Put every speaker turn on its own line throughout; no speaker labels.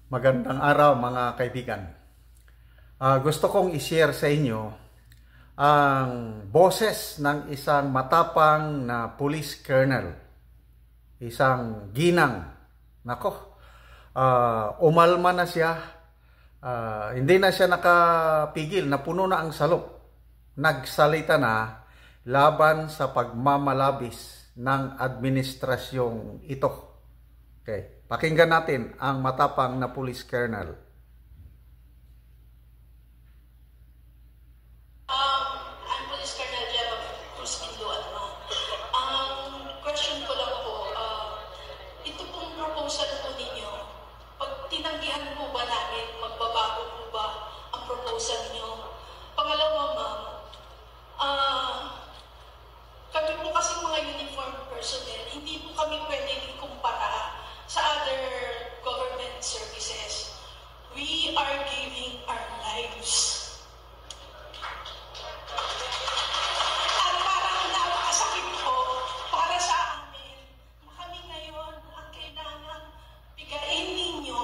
Magandang araw mga kaibigan. Gusto kong i-share sa inyo ang boses ng isang matapang na police colonel. Isang ginang. Nako, umalma na siya. Hindi na siya nakapigil, napuno na ang salop. Nagsalita na laban sa pagmamalabis ng administrasyong ito. Okay, pakinggan natin ang matapang na police colonel.
I'm Police Colonel Gemma Cruz Pinlo at ang question ko lang po, ito pong proposal po ninyo, pag tinanggihan po ba namin, magbabago po ba ang proposal niyo? Pangalawa, ma'am, kami po kasi mga uniform personnel, hindi po kami pwedeng ikumpara sa other government services. We are giving our lives. At parang napakasakit po para sa amin na kami ngayon ang kailangan bigayin ninyo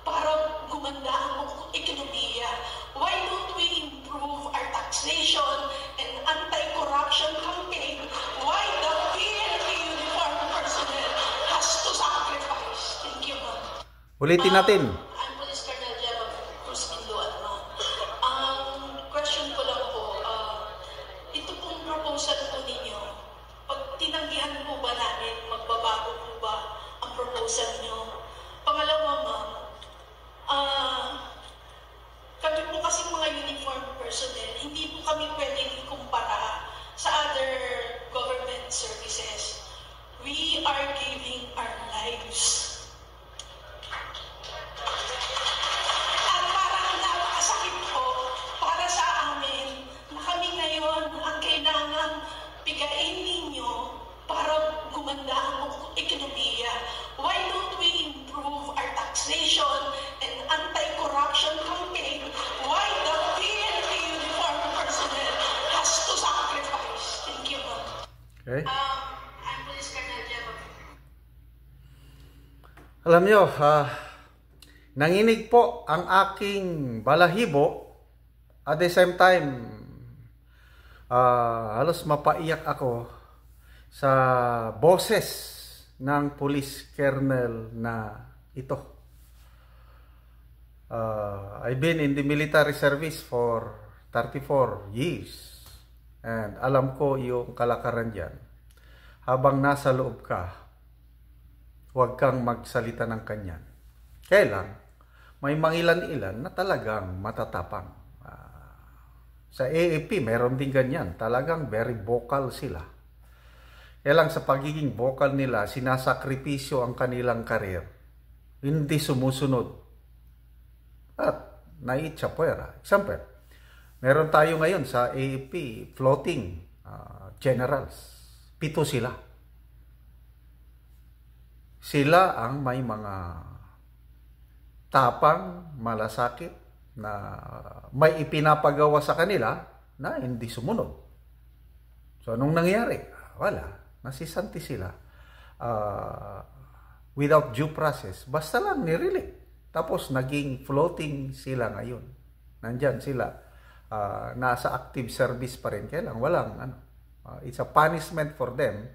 para gumanda ang ekonomiya. Why don't we improve our taxation and anti-corruption campaign? Why the PNP uniform personnel has to sacrifice? Thank you, ma'am.
Ulitin natin.
I'm Police Colonel Gemma Cruz Pinlo at ang question ko lang po, ito pong proposal po ninyo, pag tinanggihan po ba namin, magbabago po ba ang proposal nyo? Pangalawa, ma'am, kami po kasi mga uniform personnel, hindi po kami pwedeng ikumpara sa other government services. We are giving our lives. At parang napakasakit po para sa amin na kami ngayon ang kailangan bigayin ninyo para gumanda ang ekonomiya. Why don't we improve our taxation and anti-corruption campaign? Why the PNP uniform personnel has to sacrifice? Thank you, ma'am.
Okay.
I'm Police Colonel Gemma.
Alam nyo, nanginig po ang aking balahibo. At the same time, halos mapaiyak ako sa boses ng police colonel na ito. I've been in the military service for 34 years. And alam ko yung kalakaran dyan. Habang nasa loob ka, huwag kang magsalita ng kanyan. Kailan, may mangilan-ilan na talagang matatapang. Sa AAP, meron din ganyan. Talagang very vocal sila. Kaya lang sa pagiging vocal nila, sinasakripisyo ang kanilang karir. Hindi sumusunod. At naitsapwera. Example, meron tayo ngayon sa AAP floating generals. 7 sila. Sila ang may mga tapang, malasakit, na may ipinapagawa sa kanila na hindi sumunod. So, anong nangyari? Wala. Nasisanti sila. Without due process. Basta lang nirelate. Tapos, naging floating sila ngayon. Nandyan sila. Nasa active service pa rin. Kaya lang, walang, it's a punishment for them.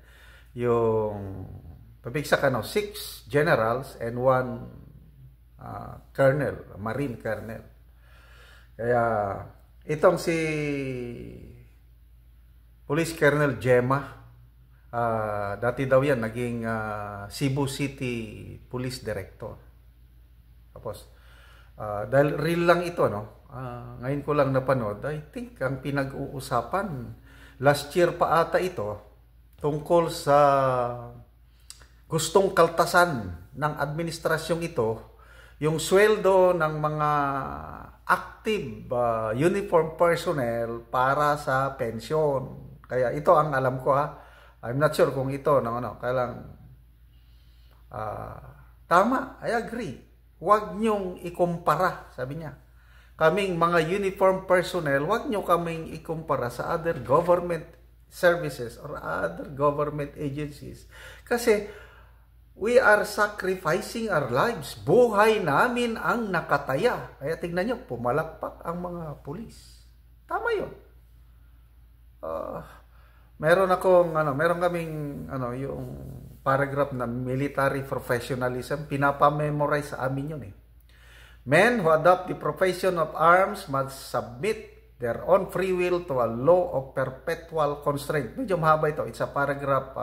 Yung, pabigsa ka 6 generals and 1 colonel, marine colonel. Kaya, itong si Police Colonel Gemma, dati daw yan, naging Cebu City Police Director. Tapos, dahil real lang ito, no? Ngayon ko lang napanood, I think ang pinag-uusapan, last year pa ata ito, tungkol sa gustong kaltasan ng administrasyong ito, yung sweldo ng mga active uniform personnel para sa pensyon. Kaya ito ang alam ko, I'm not sure kung ito, kaya lang, tama, I agree. Huwag niyong ikumpara, sabi niya. Kaming mga uniform personnel, huwag niyo kaming ikumpara sa other government services or other government agencies. Kasi We are sacrificing our lives. Buhay namin ang nakataya. Kaya tignan nyo, pumalakpak ang mga pulis. Tama yun. Meron kaming yung paragraph na military professionalism, pinapamemorize sa amin yun eh. Men who adopt the profession of arms must submit their own free will to a law of perpetual constraint. Medyo mahaba ito. It's a paragraph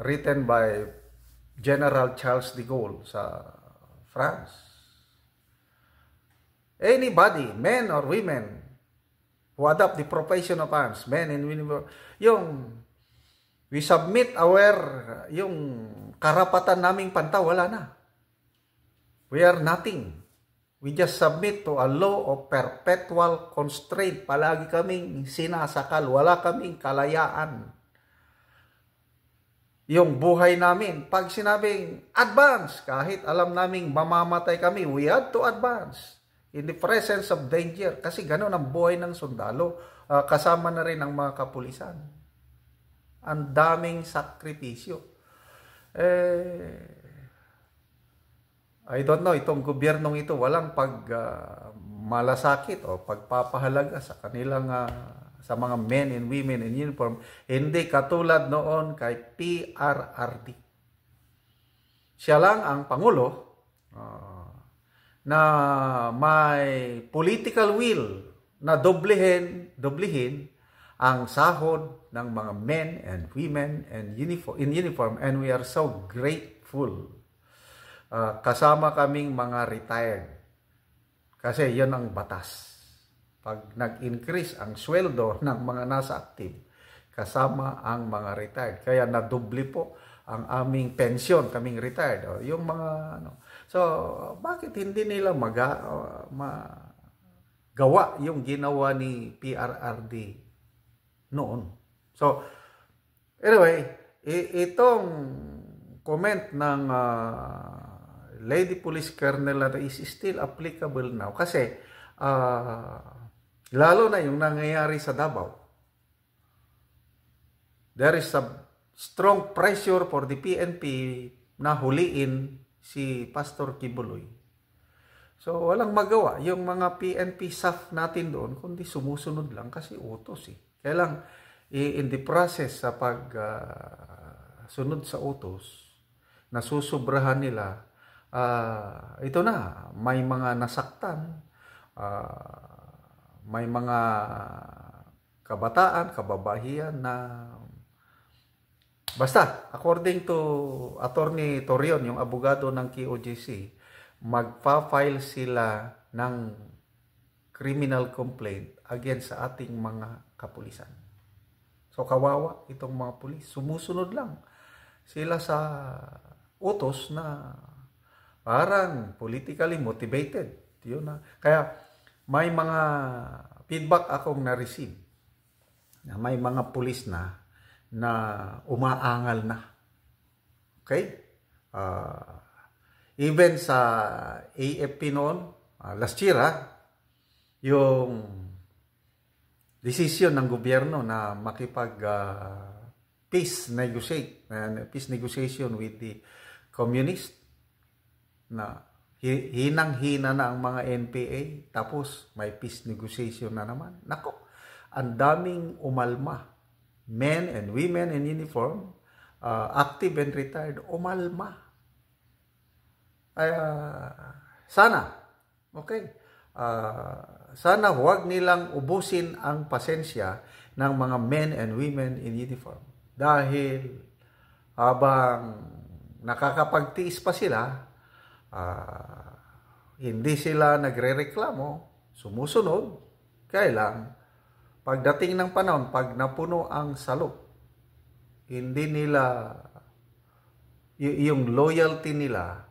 written by General Charles de Gaulle sa France. Anybody, men or women, who adopt the profession of arms, men and women, we submit yung karapatan naming panta, wala na. We are nothing. We just submit to a law of perpetual constraint. Palagi kaming sinasakal, wala kaming kalayaan. Yung buhay namin, pag sinabing advance, kahit alam naming mamamatay kami, we had to advance in the presence of danger. Kasi gano'n ang buhay ng sundalo, kasama na rin ang mga kapulisan. Ang daming sakripisyo. I don't know, itong gobyernong ito, walang malasakit o pagpapahalaga sa kanilang sa mga men and women in uniform, hindi katulad noon kay PRRD. Siya lang ang Pangulo na may political will na doblehin ang sahod ng mga men and women in uniform, and we are so grateful. Kasama kaming mga retired. Kasi yun ang batas. Pag nag-increase ang sweldo ng mga nasa active, kasama ang mga retired. Kaya nadoble po ang aming pensyon, kaming retired. Yung mga So, bakit hindi nila magawa yung ginawa ni PRRD noon? So, anyway, itong comment ng Lady Police Colonel na is still applicable now. Kasi, lalo na yung nangyayari sa Davao. There is a strong pressure for the PNP na huliin si Pastor Kibuloy. So, walang magawa. Yung mga PNP staff natin doon, kundi sumusunod lang kasi utos eh. Kaya lang, in the process sa pag-sunod sa utos, nasusobrahan nila, ito na, may mga nasaktan, may mga kabataan, kababahian na basta, according to Attorney Torion, yung abogado ng KOJC, magpa-file sila ng criminal complaint against sa ating mga kapulisan. So kawawa itong mga pulis, sumusunod lang sila sa utos na parang politically motivated. Yun na. Kaya may mga feedback akong na-receive na may mga pulis na umaangal na. Okay? Even sa AFP noon, last year, yung decision ng gobyerno na makipag peace negotiation with the communist, na hinang-hina na ang mga NPA, tapos may peace negotiation na naman. Nako, ang daming umalma. Men and women in uniform, active and retired, umalma. Sana, okay, sana huwag nilang ubusin ang pasensya ng mga men and women in uniform. Dahil habang nakakapagtiis pa sila, hindi sila nagre-reklamo, sumusunod. Kaya lang, pagdating ng panahon, pag napuno ang salop, hindi nila, yung loyalty nila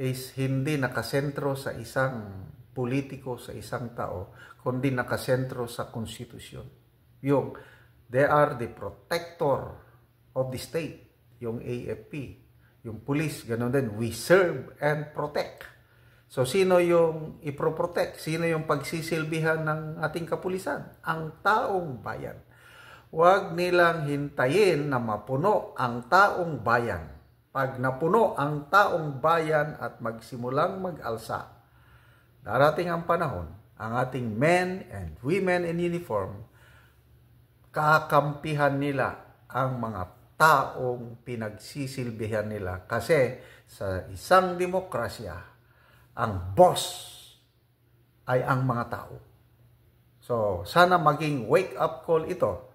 is hindi nakasentro sa isang politiko, sa isang tao, kundi nakasentro sa konstitusyon. They are the protector of the state, yung AFP, yung police, ganoon din, we serve and protect. So, sino yung iproprotect? Sino yung pagsisilbihan ng ating kapulisan? Ang taong bayan. Huwag nilang hintayin na mapuno ang taong bayan pag napuno ang taong bayan at magsimulang mag-alsa, darating ang panahon, ang ating men and women in uniform, kakampihan nila ang mga taong pinagsisilbihan nila. Kasi sa isang demokrasya, ang boss ay ang mga tao. So, sana maging wake-up call ito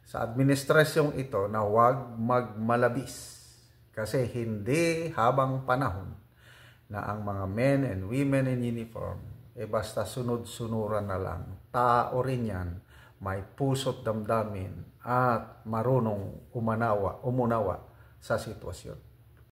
sa administrasyong ito na huwag magmalabis. Kasi hindi habang panahon na ang mga men and women in uniform, basta sunod-sunuran na lang. Tao rin yan, may puso't damdamin at marunong umunawa sa sitwasyon.